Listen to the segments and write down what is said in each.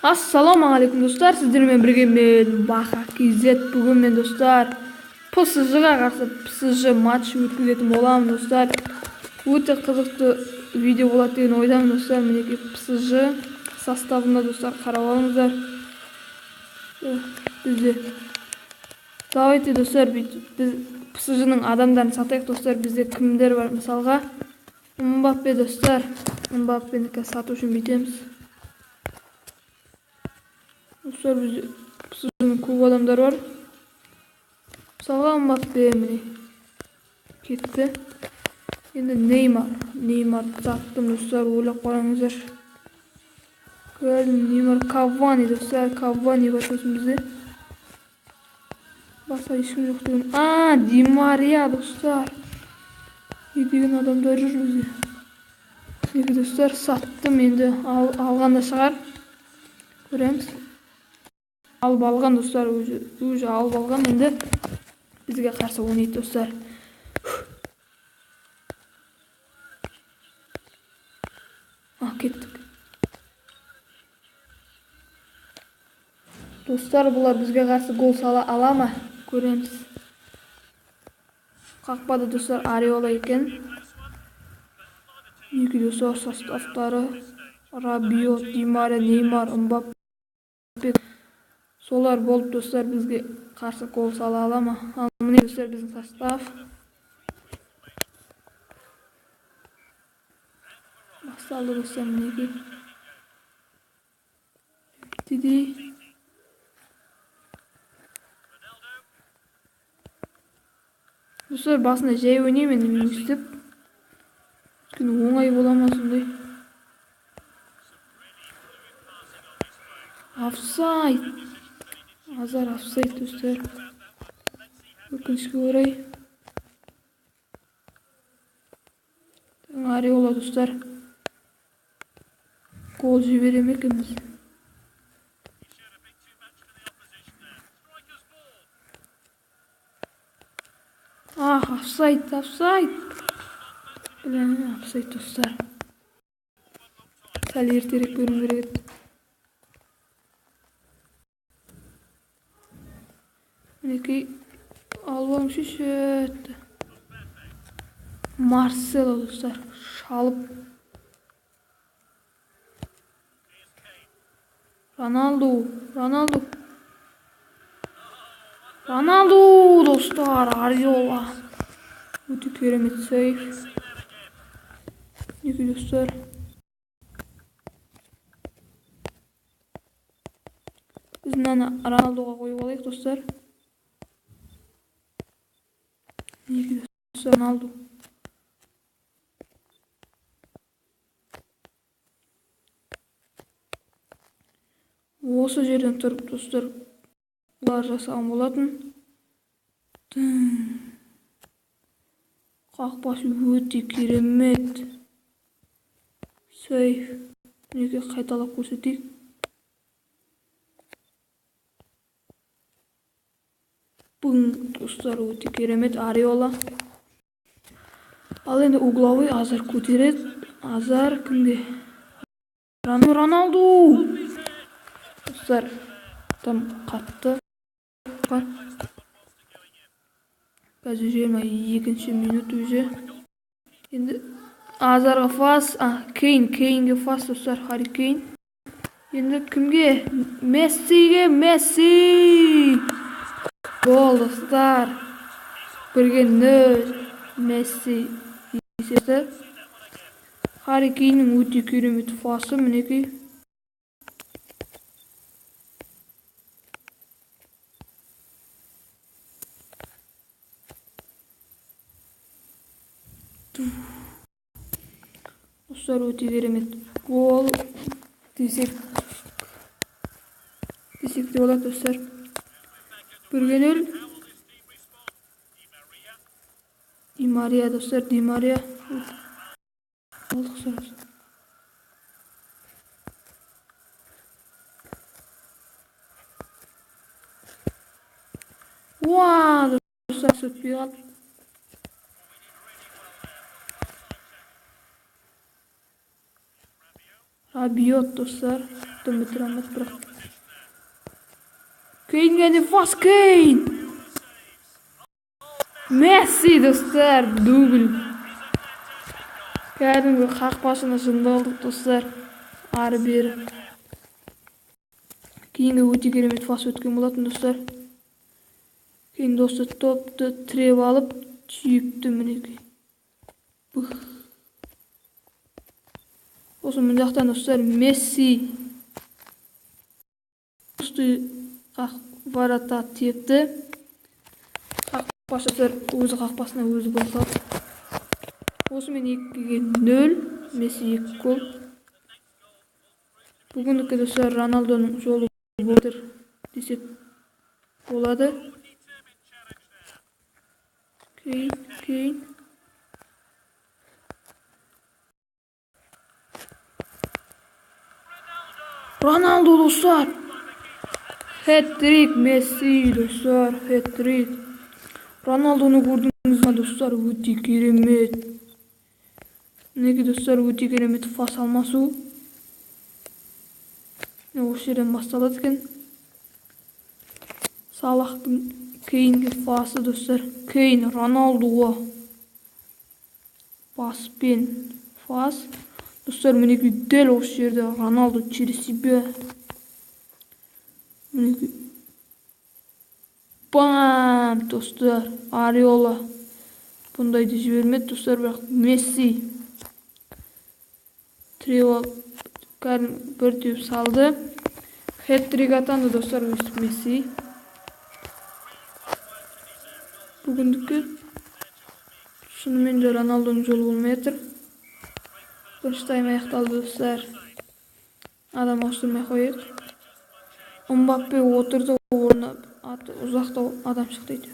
Assalomu alaykum do'stlar, sizlar bilan birga men BahaKZ. Bugun men do'stlar PSJga qarshi PSG match o'tkazayotgan bo'laman do'stlar. O'ta qiziqli video bo'ladi degan o'ydaman do'stlar. Meniki PSG sostavida do'stlar qarab olinglar. Bizde Davayte do'stlar, biz PSJning adamlarini satayıq do'stlar. Bizde kimler var? Misalga Mbappe do'stlar. Mbappe'ni satuv uchun bitamiz. Dostlar sizin ko'p adamlar var. Misalga Mbappe meni ketdi. Endi Neymar sattım dostlar, o'ylab qarangizlar. Neymar, Cavani dostlar, Cavani var o'zimizda. Boshqa hech kim yo'q degan. Di Maria dostlar. Degan adamlar yur bizda. Lekin dostlar sattım, endi alganda шығар. Ko'ramiz. Alып algan dostlar, уже alып algan, endi bizga qarshi o'ynaydi dostlar. Ketdik. Dostlar, bular bizga qarshi gol sala alama? Ko'ramiz. Qaqbada dostlar Areola ekan. Iki dostlar sostavlari Rabiot, Di Maria, Neymar, Mbappe solar bo'lib do'stlar bizga qarshi gol sala olami? Mana do'stlar bizning sostav. Boshqalar do'stlar meniki. Didi. Do'stlar basına jay o'ynayman deb. Kuni o'ng'ay bo'lamasin. Offside. Azar offside do'stlar. O'kinishga o'ray. Areola do'stlar. Gol jiberemekmiz. Offside. Bilen offside dostlar. Sal erterek görünür edi. Meniki alvam şişet. Marcelo dostlar. Şalıp. Ronaldo dostlar. Areola. Ötü keremet save. Meniki dostlar. Biz Ronaldo'ga qo'yib olayıq dostlar. Meniki dostlar Ronaldo. Осы жерден тұрып достар бұлар жасаған болатын. Қақпасы өте керемет. Сейф. Неге қайталап көрсетейік. Бұл достар өте керемет. Ареола. Ал енді угловой Азар көтереді. Азар кімге? Роналду. Dostlar tam қатты. Қазір 22 минут уже. Енді Азарға фас, Кейнге фас достар, Харри Кейн. Енді кімге? Месси! Гол достар. 1-0 Месси есесі. Харри Кейннің өте керемет фасы мінекей. Dostlar өте керемет гол десек те болады достар. 1-0 Di Maria dostlar, Di Maria aldık sırası. Dostlar sütbüyü aldık. Rabiot dostlar. Attım bitiremedik bırak. Kane geldi fast Kane. Messi dostlar dubl. Kədimgi qaqbasına şunda olduk dostlar. Arı beri. Keyingi өте керемет фас өткен болатын достар. Кейін достар топты тіреп алып түйіпті мінекей. Осы мына жақтан достар Месси ворота тепті. Қақпашы өзі қақпасына өзі гол салды. Осымен 2-ге 0, Месси 2 гол. Бүгіндікі достар Роналдоның жолы болды десек болады. Кейін. Роналдо достар. Хэт-трик Месси достар, хэт-трик. Роналдоны көрдіңіз ме достар, өте керемет. Мінекей достар, өте керемет фас алмасу. Осы жерден басталады екен. Салахтың кейінгі фасы достар. Кейн Роналдоға паспен фас. Достар, мінекей дәл осы жерде Роналдо через себя. Мінекей. Бам! Достар, Ариола. Бұндайды жібермеді достар, бірақ Месси. Тревал бір түйіп салды. Хэт-трик атанды достар өстіп Месси. Бүгіндікі шынымен де Роналдоның жолы болмай жатыр. Бірінші тайм аяқталды достар. Адам ауыстырмай қойық. Мбаппе отырды орнына, ұзақта адам шықты дейді.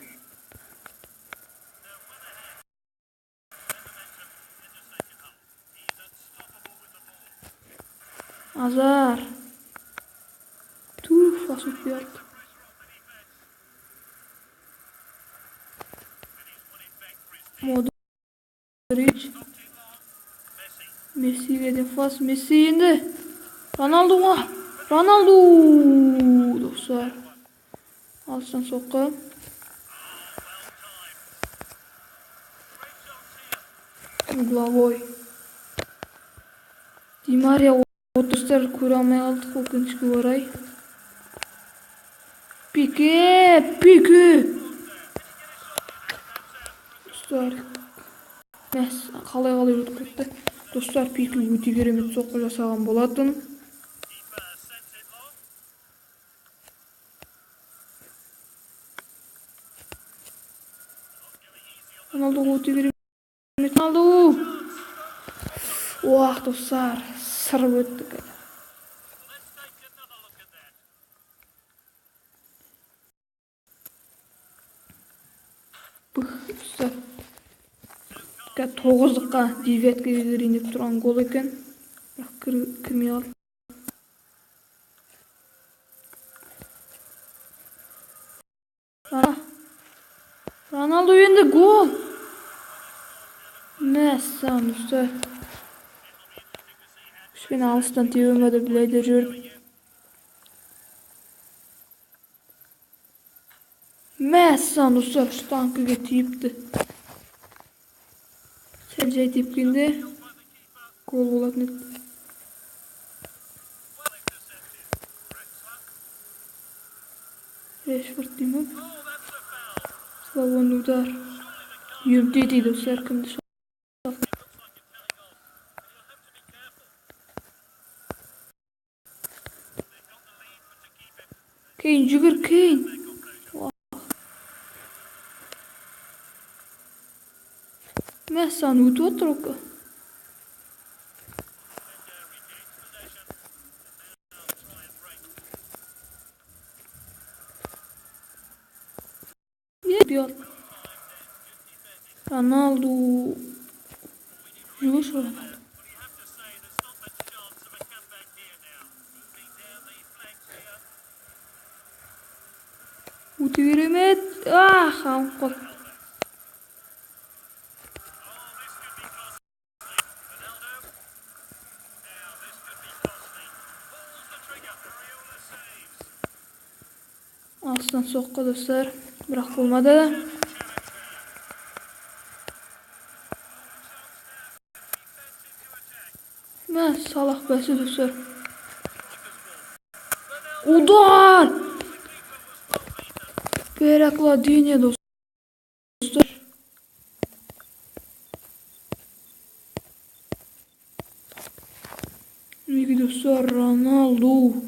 Азар. Туф, фас өтпей алды. Модрич. Мессиге де фас. Месси енді. Роналдоға. Роналдо. Достар. Алыстан соққы. Угловой. Ди Мария достар көре алмай қалдық өкінішке орай. Пике. Достар. Қалай өтіп кетті. Достар, Пике өте керемет соққы жасаған болатын. Роналдо өте керемет. Роналдо. Уақ достар, сырып өттік. Достар. 9-ға девяткаға кірейін деп тұрған гол екен. Бірақ кірмей алды. Роналдо енді гол. Мәссам достар. Кішкене алыстан тебемеді білейді жүрді. Мәссам достар, штанкіге тиіпті. Сәл жай тепкенде гол болатын еді. Решфорд деймі? Славон удар. Юрде дейді достар, кімді шалды. Кейн, жүгір, Кейн. Мәссаны өтіп отыр оқа. Бьет. Роналду. Жүгір шо Роналду. Өте керемет. Қамып қой. Алыстан соққы достар, бірақ болмады. Мә, Салах бәсі достар. Удар! Перекладение достар. Неге достар, Роналду.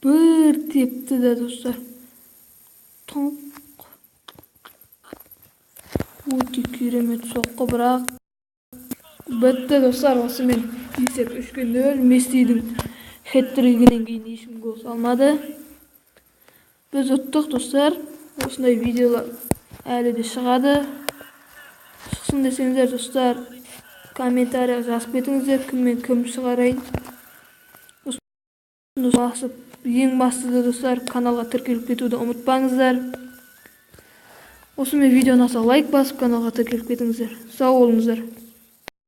Bir tepti de dostlar. Tonk. Өте керемет соққы, бірақ бітті достар. Осымен есеп 3-0. Мессидің хет-тригінен кейін ешкім гол салмады. Біз ұттық достар. Осындай видеолар әлі де шығады. Шықсын десеңіздер достар, комментария жазып кетіңіздер, кіммен кім шығарайын. Ең бастысы достар, каналға тіркеліп кетуді ұмытпаңыздар. Осымен видеоны аса лайк басып, каналға тіркеліп кетіңіздер. Сау болыңыздар.